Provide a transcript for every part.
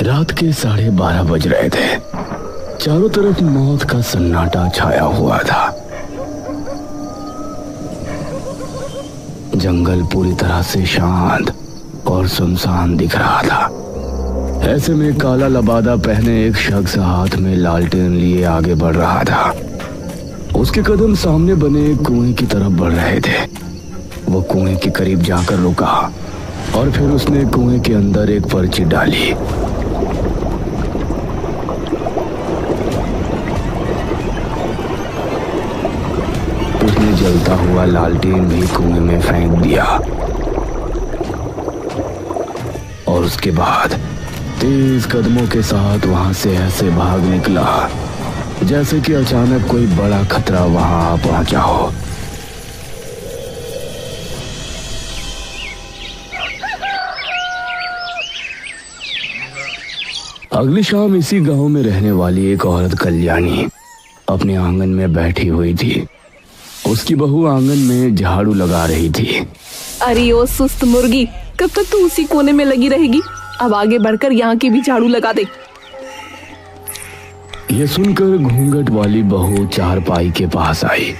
रात के 12:30 बज रहे थे। चारों तरफ मौत का सन्नाटा छाया हुआ था। जंगल पूरी तरह से शांत और सुनसान दिख रहा था। ऐसे में काला लबादा पहने एक शख्स हाथ में लालटेन लिए आगे बढ़ रहा था। उसके कदम सामने बने एक कुएं की तरफ बढ़ रहे थे। वो कुएं के करीब जाकर रुका और फिर उसने कुएं के अंदर एक पर्ची डाली। उसने जलता हुआ लालटेन भी कुएं में फेंक दिया और उसके बाद तेज कदमों के साथ वहां से ऐसे भाग निकला जैसे कि अचानक कोई बड़ा खतरा वहां आ पहुंचा हो। अगली शाम इसी गांव में रहने वाली एक औरत कल्याणी अपने आंगन में बैठी हुई थी। उसकी बहू आंगन में झाड़ू लगा रही थी। अरे ओ सुस्त मुर्गी, कब तक तू उसी कोने में लगी रहेगी? अब आगे बढ़कर यहाँ की भी झाड़ू लगा दे। ये सुनकर घूंघट वाली बहू चारपाई के पास आई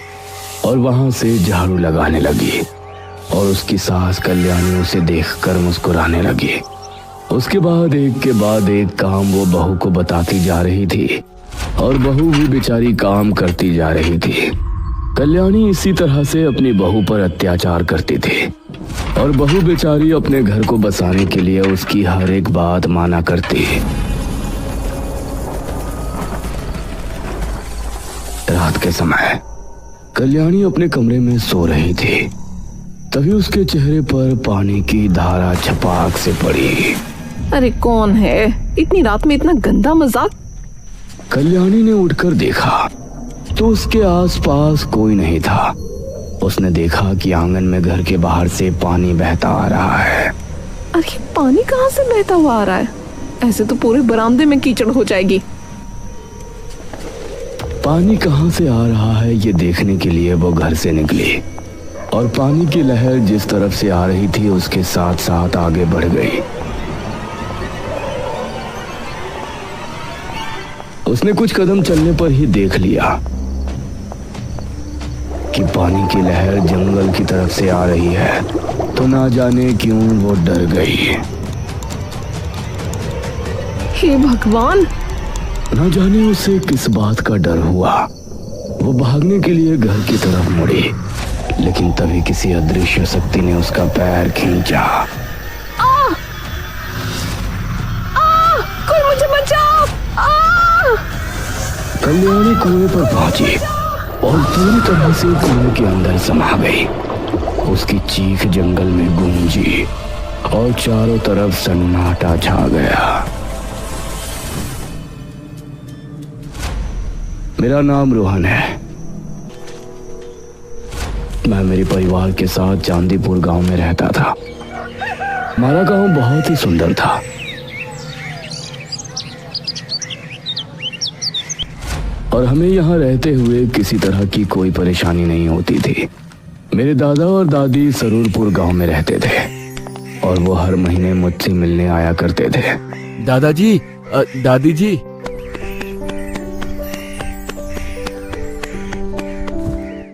और वहां से झाड़ू लगाने लगी और उसकी सास कल्याणी उसे देखकर मुस्कुराने लगी। उसके बाद एक के बाद एक काम वो बहू को बताती जा रही थी और बहू भी बेचारी काम करती जा रही थी। कल्याणी इसी तरह से अपनी बहू पर अत्याचार करती थी और बहू बेचारी अपने घर को बसाने के लिए उसकी हर एक बात माना करती। रात के समय कल्याणी अपने कमरे में सो रही थी। तभी उसके चेहरे पर पानी की धारा छपाक से पड़ी। अरे कौन है? इतनी रात में इतना गंदा मजाक? कल्याणी ने उठकर देखा तो उसके आसपास कोई नहीं था। उसने देखा कि आंगन में घर के बाहर से पानी बहता आ रहा है। अरे पानी कहाँ से बहता हुआ आ रहा है? ऐसे तो पूरे बरामदे में कीचड़ हो जाएगी। पानी कहाँ से आ रहा है ये देखने के लिए वो घर से निकली और पानी की लहर जिस तरफ से आ रही थी उसके साथ साथ आगे बढ़ गई। उसने कुछ कदम चलने पर ही देख लिया कि पानी की लहर जंगल की तरफ से आ रही है। तो ना जाने क्यों वो डर गई। हे भगवान! ना जाने उसे किस बात का डर हुआ। वो भागने के लिए घर की तरफ मुड़ी, लेकिन तभी किसी अदृश्य शक्ति ने उसका पैर खींचा। कोई मुझे बचाओ! कल्याणी कुएं पर पहुंची और पूरी तरह से कुएं के अंदर समा गई। उसकी चीख जंगल में गूंजी और चारों तरफ सन्नाटा छा गया। मेरा नाम रोहन है। मैं मेरे परिवार के साथ चांदीपुर गांव में रहता था। हमारा गांव बहुत ही सुंदर था। और हमें यहाँ रहते हुए किसी तरह की कोई परेशानी नहीं होती थी। मेरे दादा और दादी सरूरपुर गांव में रहते थे और वो हर महीने मुझसे मिलने आया करते थे। दादाजी, दादी जी,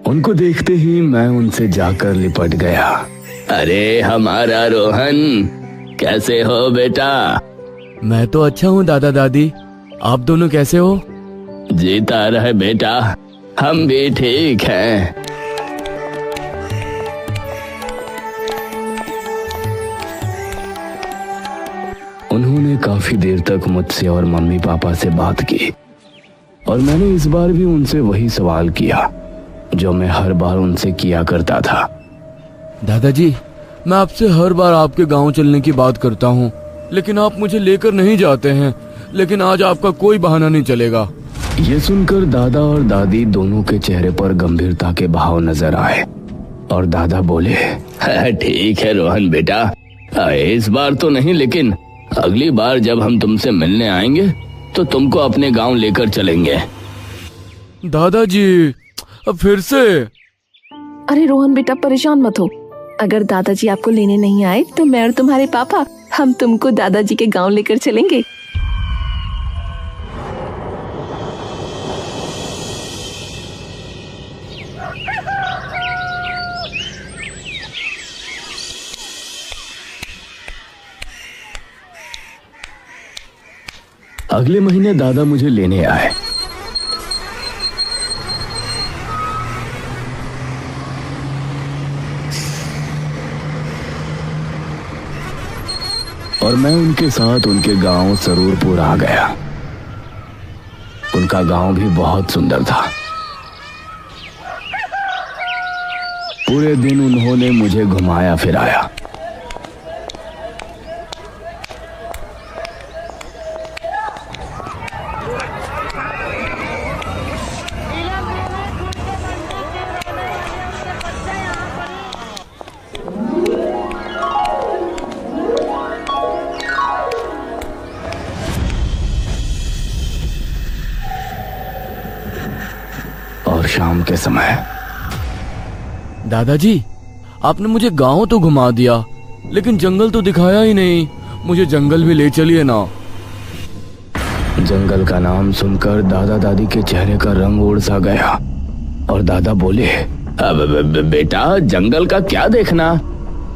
उनको देखते ही मैं उनसे जाकर लिपट गया। अरे हमारा रोहन, कैसे हो बेटा? मैं तो अच्छा हूँ दादा दादी, आप दोनों कैसे हो? जीता रहे बेटा, हम भी ठीक हैं। उन्होंने काफी देर तक मुझसे और मम्मी पापा से बात की और मैंने इस बार भी उनसे वही सवाल किया जो मैं हर बार उनसे किया करता था। दादाजी, मैं आपसे हर बार आपके गांव चलने की बात करता हूँ, लेकिन आप मुझे लेकर नहीं जाते हैं। लेकिन आज आपका कोई बहाना नहीं चलेगा। ये सुनकर दादा और दादी दोनों के चेहरे पर गंभीरता के भाव नजर आए और दादा बोले, ठीक है रोहन बेटा, इस बार तो नहीं, लेकिन अगली बार जब हम तुमसे मिलने आएंगे तो तुमको अपने गांव लेकर चलेंगे। दादाजी, अब फिर से? अरे रोहन बेटा, परेशान मत हो। अगर दादाजी आपको लेने नहीं आए तो मैं और तुम्हारे पापा हम तुमको दादाजी के गांव लेकर चलेंगे। अगले महीने दादा मुझे लेने आए। और मैं उनके साथ उनके गांव सरूरपुर आ गया। उनका गांव भी बहुत सुंदर था। पूरे दिन उन्होंने मुझे घुमाया फिराया। और शाम के समय, दादाजी, आपने मुझे गांव तो घुमा दिया, लेकिन जंगल तो दिखाया ही नहीं। मुझे जंगल भी ले चलिए ना। जंगल का नाम सुनकर दादा दादी के चेहरे का रंग उड़ सा गया और दादा बोले, अब बेटा, जंगल का क्या देखना?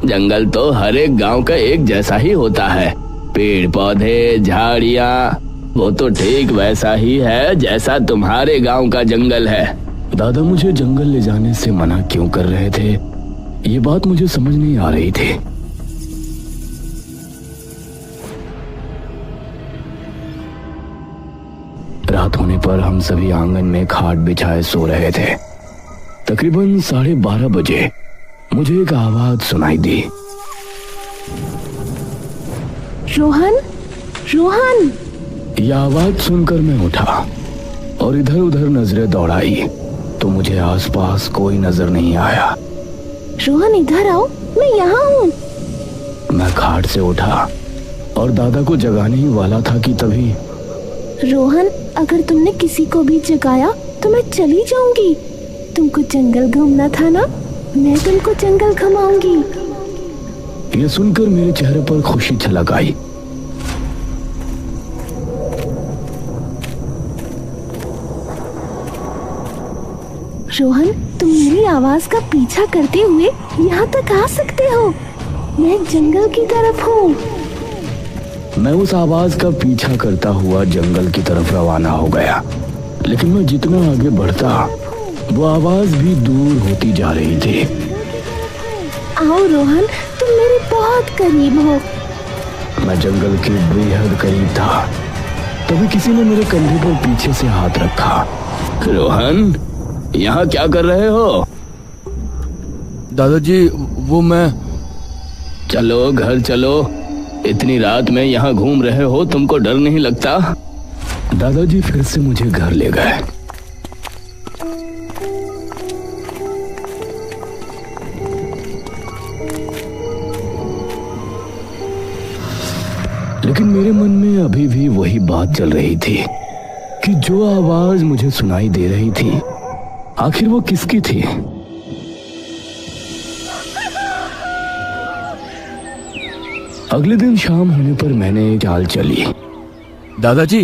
जंगल तो हर एक गांव का एक जैसा ही होता है। पेड़ पौधे, झाड़ियाँ, वो तो ठीक वैसा ही है जैसा तुम्हारे गांव का जंगल है। दादा मुझे जंगल ले जाने से मना क्यों कर रहे थे, ये बात मुझे समझ नहीं आ रही थी। रात होने पर हम सभी आंगन में खाट बिछाए सो रहे थे। तकरीबन 12:30 बजे मुझे एक आवाज सुनाई दी। रोहन, रोहन। यह आवाज सुनकर मैं उठा और इधर उधर नजरें दौड़ाई तो मुझे आसपास कोई नजर नहीं आया। रोहन, इधर आओ, मैं यहाँ हूँ। मैं खाट से उठा और दादा को जगाने ही वाला था कि तभी, रोहन, अगर तुमने किसी को भी जगाया तो मैं चली जाऊंगी। तुमको जंगल घूमना था ना, मैं तुमको जंगल घुमाऊंगी। यह सुनकर मेरे चेहरे पर खुशी छलक आई। रोहन, तुम मेरी आवाज का पीछा करते हुए यहाँ तक आ सकते हो। मैं जंगल की तरफ हूँ। मैं उस आवाज का पीछा करता हुआ जंगल की तरफ रवाना हो गया, लेकिन मैं जितना आगे बढ़ता वो आवाज भी दूर होती जा रही थी। आओ रोहन, तुम मेरे बहुत करीब हो। मैं जंगल के बेहद करीब था। तभी किसी ने मेरे कंधे पर पीछे से हाथ रखा। रोहन, यहाँ क्या कर रहे हो? दादाजी, वो मैं। चलो घर चलो, इतनी रात में यहाँ घूम रहे हो, तुमको डर नहीं लगता? दादाजी फिर से मुझे घर ले गए। लेकिन मेरे मन में अभी भी वही बात चल रही थी कि जो आवाज मुझे सुनाई दे रही थी, आखिर वो किसकी थी? अगले दिन शाम होने पर मैंने एक चाल चली। दादाजी,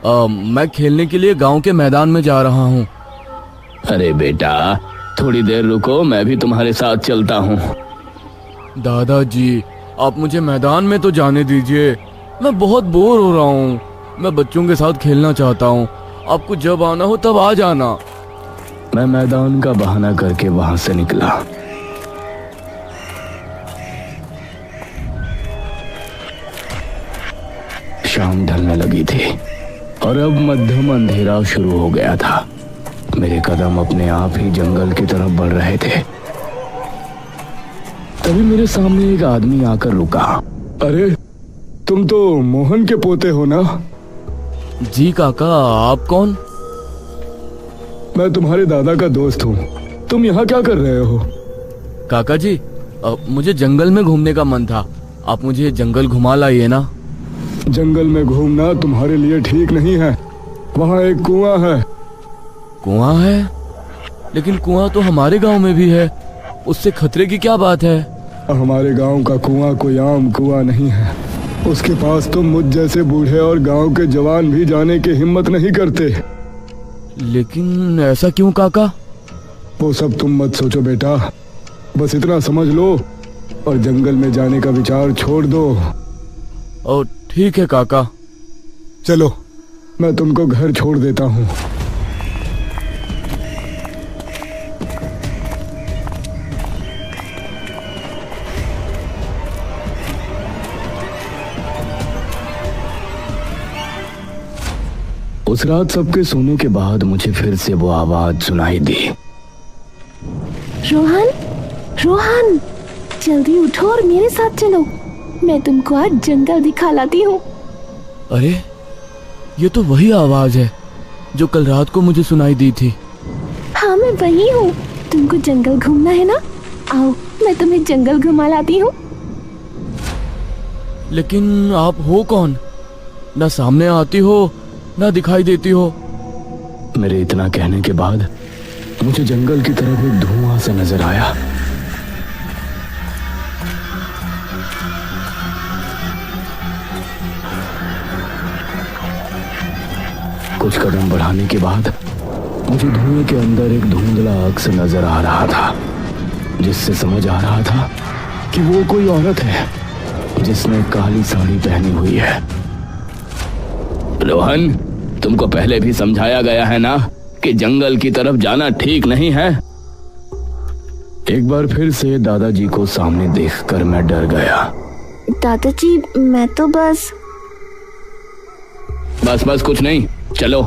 मैं खेलने के लिए गांव के मैदान में जा रहा हूँ। अरे बेटा, थोड़ी देर रुको, मैं भी तुम्हारे साथ चलता हूँ। दादाजी, आप मुझे मैदान में तो जाने दीजिए। मैं बहुत बोर हो रहा हूँ। मैं बच्चों के साथ खेलना चाहता हूँ। आपको जब आना हो तब आ जाना। मैं मैदान का बहाना करके वहां से निकला। शाम ढलने लगी थी और अब मध्यम अंधेरा शुरू हो गया था। मेरे कदम अपने आप ही जंगल की तरफ बढ़ रहे थे। तभी मेरे सामने एक आदमी आकर रुका। अरे, तुम तो मोहन के पोते हो ना? जी काका, आप कौन? मैं तुम्हारे दादा का दोस्त हूँ। तुम यहाँ क्या कर रहे हो? काका जी, मुझे जंगल में घूमने का मन था। आप मुझे जंगल घुमा लाइए ना। जंगल में घूमना तुम्हारे लिए ठीक नहीं है। वहाँ एक कुआं है। कुआं है? लेकिन कुआं तो हमारे गांव में भी है। उससे खतरे की क्या बात है? हमारे गांव का कुआं कोई आम कुआं नहीं है। उसके पास तो मुझ जैसे बूढ़े और गांव के जवान भी जाने की हिम्मत नहीं करते। लेकिन ऐसा क्यों काका? वो सब तुम मत सोचो बेटा, बस इतना समझ लो और जंगल में जाने का विचार छोड़ दो। और ठीक है काका। चलो मैं तुमको घर छोड़ देता हूँ। उस रात सबके सोने के बाद मुझे फिर से वो आवाज सुनाई दी। रोहन, रोहन, जल्दी उठो और मेरे साथ चलो। मैं तुमको आज जंगल दिखा लाती हूँ। अरे ये तो वही आवाज है जो कल रात को मुझे सुनाई दी थी। हाँ, मैं वही हूँ। तुमको जंगल घूमना है ना? आओ, मैं तुम्हें जंगल घुमा लाती हूँ। लेकिन आप हो कौन? ना सामने आती हो ना दिखाई देती हो। मेरे इतना कहने के बाद मुझे जंगल की तरफ एक धुआं सा नजर आया। कुछ कदम बढ़ाने के बाद मुझे धुएं के अंदर एक धुंधला अक्स नजर आ रहा था, जिससे समझ आ रहा था कि वो कोई औरत है जिसने काली साड़ी पहनी हुई है। रोहन, तुमको पहले भी समझाया गया है ना कि जंगल की तरफ जाना ठीक नहीं है। एक बार फिर से दादाजी को सामने देखकर मैं डर गया। दादाजी, मैं तो बस कुछ नहीं, चलो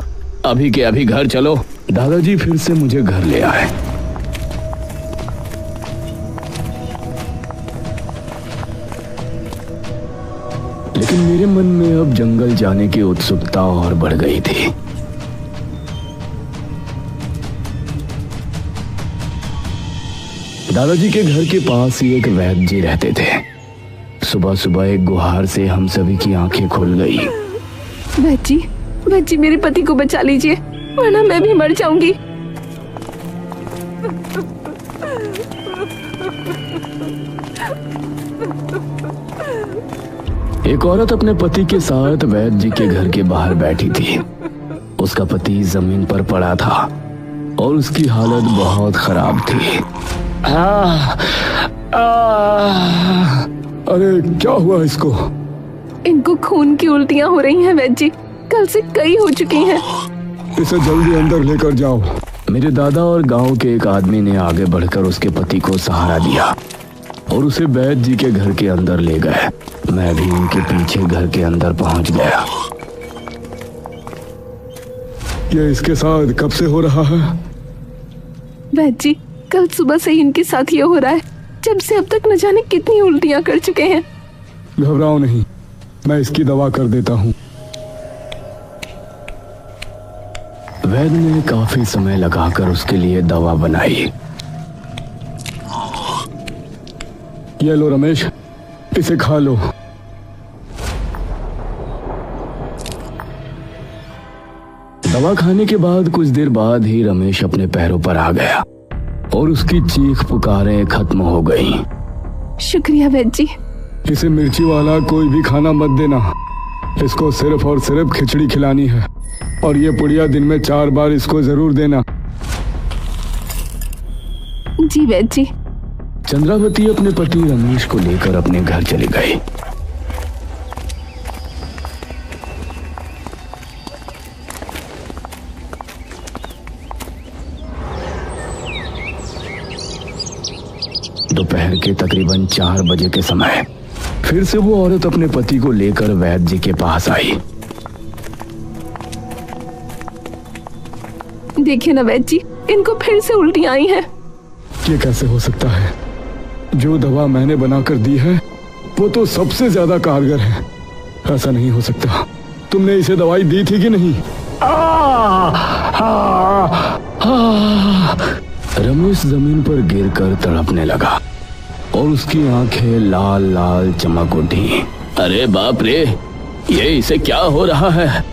अभी के अभी घर चलो। दादाजी फिर से मुझे घर ले आए। लेकिन मेरे मन में अब जंगल जाने की उत्सुकता और बढ़ गई थी। दादाजी के घर के पास ही एक वैद्य जी रहते थे। सुबह सुबह एक गुहार से हम सभी की आंखें खुल गई। वैद्य जी, मेरे पति को बचा लीजिए, वरना मैं भी मर जाऊंगी। एक औरत अपने पति के साथ वैद्य जी के घर के बाहर बैठी थी। उसका पति जमीन पर पड़ा था और उसकी हालत बहुत खराब थी। अरे क्या हुआ इसको? इनको खून की उल्टियां हो रही हैं वैद्य जी, कल से कई हो चुकी हैं। इसे जल्दी अंदर लेकर जाओ। मेरे दादा और गांव के एक आदमी ने आगे बढ़कर उसके पति को सहारा दिया और उसे वैद्य जी के घर के अंदर ले गए। मैं भी उनके पीछे घर के अंदर पहुंच गया। ये इसके साथ कब से हो रहा है? वैद्य जी, कल सुबह से ही इनके साथ ये हो रहा है। जब से अब तक न जाने कितनी उल्टियां कर चुके हैं। घबराओ नहीं, मैं इसकी दवा कर देता हूँ। वैद्य ने काफी समय लगाकर उसके लिए दवा बनाई। ये लो रमेश, इसे खा लो। दवा खाने के बाद कुछ देर बाद ही रमेश अपने पैरों पर आ गया और उसकी चीख पुकारें खत्म हो गईं। शुक्रिया वैद्य जी। इसे मिर्ची वाला कोई भी खाना मत देना। इसको सिर्फ और सिर्फ खिचड़ी खिलानी है और ये पुड़िया दिन में 4 बार इसको जरूर देना। जी वैद्य जी। चंद्रावती अपने पति रमेश को लेकर अपने घर चली गई। दोपहर के तकरीबन 4 बजे के समय फिर से वो औरत अपने पति को लेकर वैद्य जी के पास आई। देखिए ना वैद्य जी, इनको फिर से उल्टियां आई हैं। ये कैसे हो सकता है? जो दवा मैंने बनाकर दी है वो तो सबसे ज्यादा कारगर है। ऐसा नहीं हो सकता। तुमने इसे दवाई दी थी कि नहीं? रमेश जमीन पर गिरकर तड़पने लगा और उसकी आंखें लाल लाल चमक उठी। अरे बाप रे, ये इसे क्या हो रहा है?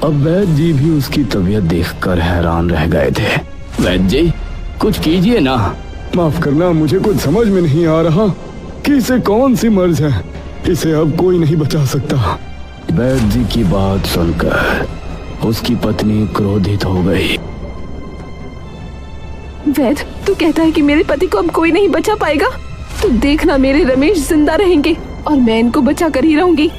अब वैद्य जी भी उसकी तबीयत देखकर हैरान रह गए थे। वैद्य जी, कुछ कीजिए ना। माफ करना, मुझे कुछ समझ में नहीं आ रहा कि इसे कौन सी मर्ज है। इसे अब कोई नहीं बचा सकता। वैद्य जी की बात सुनकर उसकी पत्नी क्रोधित हो गई। वैद्य, तू कहता है कि मेरे पति को अब कोई नहीं बचा पाएगा? तो देखना, मेरे रमेश जिंदा रहेंगे और मैं इनको बचा कर ही रहूंगी।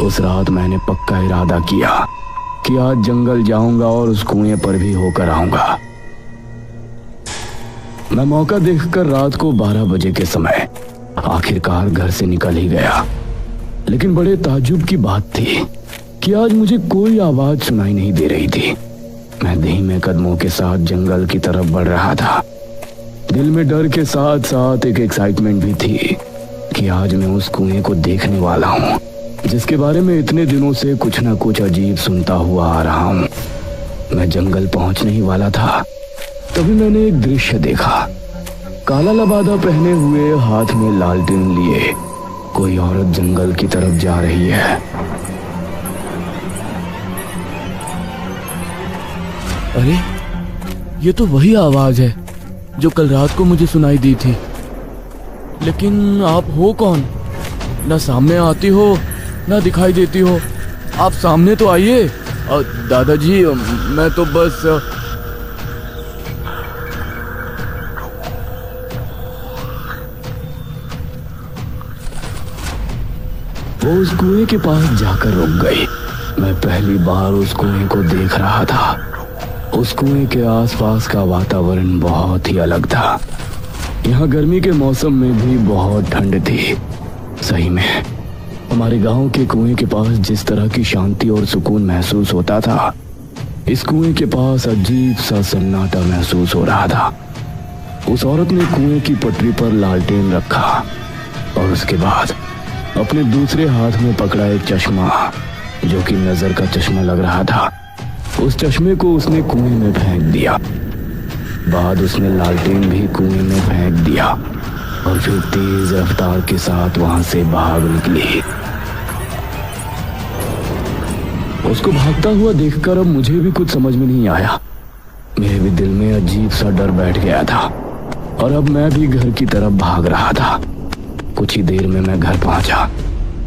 उस रात मैंने पक्का इरादा किया कि आज जंगल जाऊंगा और उस कुएं पर भी होकर आऊंगा। मैं मौका देखकर रात को 12 बजे के समय आखिरकार घर से निकल ही गया। लेकिन बड़े ताज्जुब की बात थी कि आज मुझे कोई आवाज सुनाई नहीं दे रही थी। मैं धीमे कदमों के साथ जंगल की तरफ बढ़ रहा था। दिल में डर के साथ साथ एक एक्साइटमेंट भी थी कि आज मैं उस कुएं को देखने वाला हूँ, जिसके बारे में इतने दिनों से कुछ न कुछ अजीब सुनता हुआ आ रहा हूँ। मैं जंगल पहुंचने ही वाला था, तभी मैंने एक दृश्य देखा। काला लबादा पहने हुए, हाथ में लालटेन लिए कोई औरत जंगल की तरफ जा रही है। अरे, ये तो वही आवाज है जो कल रात को मुझे सुनाई दी थी। लेकिन आप हो कौन? ना सामने आती हो ना दिखाई देती हो। आप सामने तो आइए। दादाजी, मैं तो बस वो उस कुएं के पास जाकर रुक गई। मैं पहली बार उस कुएं को देख रहा था। उस कुएं के आसपास का वातावरण बहुत ही अलग था। यहाँ गर्मी के मौसम में भी बहुत ठंड थी। सही में हमारे गांव के कुएं के पास जिस तरह की शांति और सुकून महसूस होता था, इस कुएं के पास अजीब सा सन्नाटा महसूस हो रहा था। उस औरत ने कुएं की पटरी पर लालटेन रखा और उसके बाद अपने दूसरे हाथ में पकड़ा एक चश्मा, जो कि नजर का चश्मा लग रहा था। उस चश्मे को उसने कुएं में फेंक दिया। बाद उसने लालटेन भी कुएं में फेंक दिया और फिर तेज रफ्तार के साथ वहां से भाग निकली। उसको भागता हुआ देखकर अब मुझे भी कुछ समझ में नहीं आया। मेरे भी दिल में अजीब सा डर बैठ गया था और अब मैं भी घर की तरफ भाग रहा था। कुछ ही देर में मैं घर पहुंचा।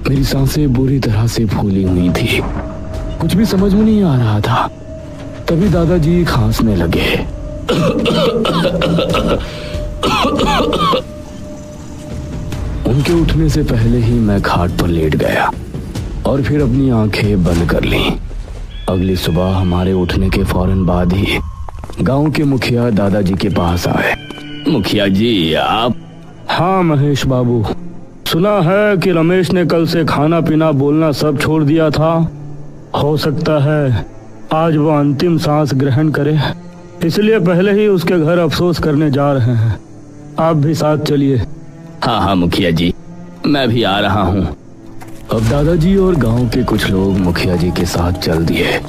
मेरी सांसें बुरी तरह से फूली हुई थी। कुछ भी समझ में नहीं आ रहा था। तभी दादाजी खांसने लगे। उनके उठने से पहले ही मैं खाट पर लेट गया और फिर अपनी आंखें बंद कर लीं। अगली सुबह हमारे उठने के फौरन बाद ही गांव के मुखिया दादाजी के पास आए। मुखिया जी, आप? हाँ महेश बाबू, सुना है कि रमेश ने कल से खाना पीना बोलना सब छोड़ दिया था। हो सकता है आज वो अंतिम सांस ग्रहण करे, इसलिए पहले ही उसके घर अफसोस करने जा रहे हैं। आप भी साथ चलिए। हाँ हाँ मुखिया जी, मैं भी आ रहा हूँ। अब दादाजी और गांव के कुछ लोग मुखिया जी के साथ चल दिए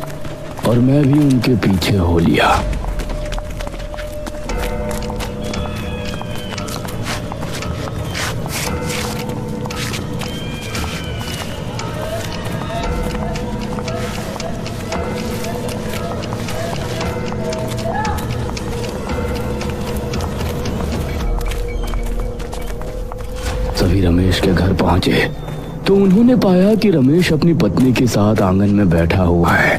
और मैं भी उनके पीछे हो लिया। सभी रमेश के घर पहुंचे तो उन्होंने पाया कि रमेश अपनी पत्नी के साथ आंगन में बैठा हुआ है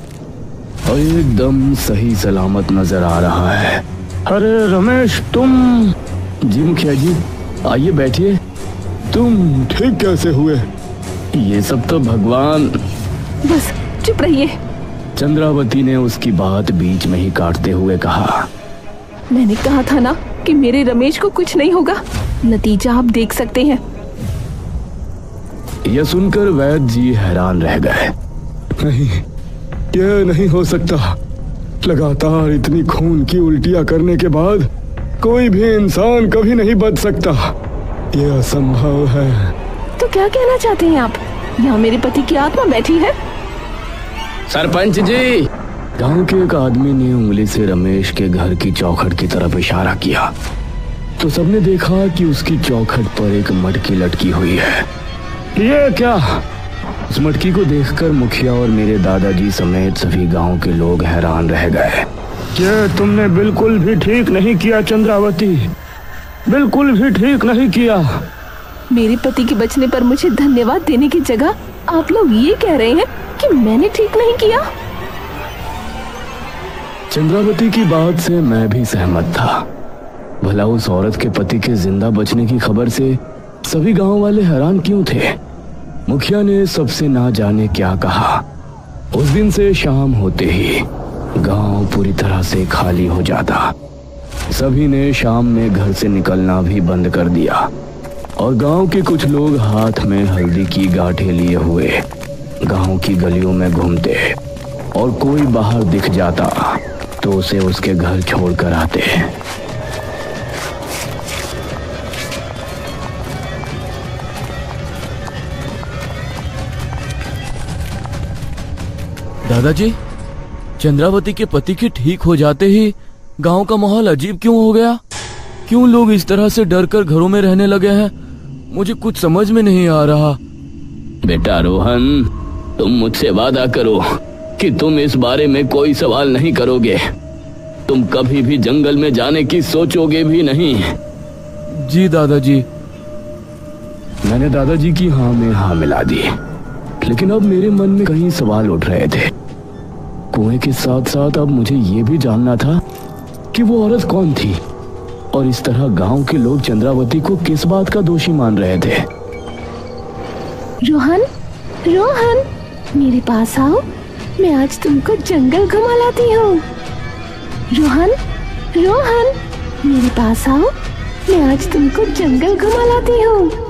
और एकदम सही सलामत नजर आ रहा है। अरे रमेश, तुम? जी मुखिया जी, आइए बैठिए। तुम ठीक कैसे हुए? ये सब तो भगवान। बस चुप रहिए। चंद्रावती ने उसकी बात बीच में ही काटते हुए कहा। मैंने कहा था ना कि मेरे रमेश को कुछ नहीं होगा। नतीजा आप देख सकते हैं। यह सुनकर वैद्य जी हैरान रह गए। नहीं, यह नहीं हो सकता। लगातार इतनी खून की उल्टियां करने के बाद कोई भी इंसान कभी नहीं बच सकता। यह असंभव है। तो क्या कहना चाहते हैं आप? यहाँ मेरे पति की आत्मा बैठी है। सरपंच जी, गांव के एक आदमी ने उंगली से रमेश के घर की चौखट की तरफ इशारा किया तो सबने देखा कि उसकी चौखट पर एक मटकी लटकी हुई है। ये क्या? उस मटकी को देखकर मुखिया और मेरे दादाजी समेत सभी गांव के लोग हैरान रह गए। ये तुमने बिल्कुल भी ठीक नहीं किया चंद्रावती, बिल्कुल भी ठीक नहीं किया। मेरे पति के बचने पर मुझे धन्यवाद देने की जगह आप लोग ये कह रहे हैं कि मैंने ठीक नहीं किया। चंद्रावती की बात से मैं भी सहमत था। भला उस औरत के पति के जिंदा बचने की खबर से सभी गांव वाले हैरान क्यों थे? मुखिया ने सबसे ना जाने क्या कहा। उस दिन से शाम होते ही गांव पूरी तरह से खाली हो जाता। सभी ने शाम में घर से निकलना भी बंद कर दिया और गांव के कुछ लोग हाथ में हल्दी की गांठें लिए हुए गांव की गलियों में घूमते और कोई बाहर दिख जाता तो उसे उसके घर छोड़कर आते। दादाजी, चंद्रावती के पति के ठीक हो जाते ही गांव का माहौल अजीब क्यों हो गया? क्यों लोग इस तरह से डरकर घरों में रहने लगे हैं? मुझे कुछ समझ में नहीं आ रहा। बेटा रोहन, तुम मुझसे वादा करो कि तुम इस बारे में कोई सवाल नहीं करोगे। तुम कभी भी जंगल में जाने की सोचोगे भी नहीं। जी दादाजी। मैंने दादाजी की हाँ में हाँ मिला दी, लेकिन अब मेरे मन में कई सवाल उठ रहे थे। कुएं के साथ साथ अब मुझे ये भी जानना था कि वो औरत कौन थी और इस तरह गांव के लोग चंद्रावती को किस बात का दोषी मान रहे थे। रोहन, रोहन, मेरे पास आओ, मैं आज तुमको जंगल घुमा लाती हूँ। रोहन, रोहन, मेरे पास आओ, मैं आज तुमको जंगल घुमा लाती हूँ।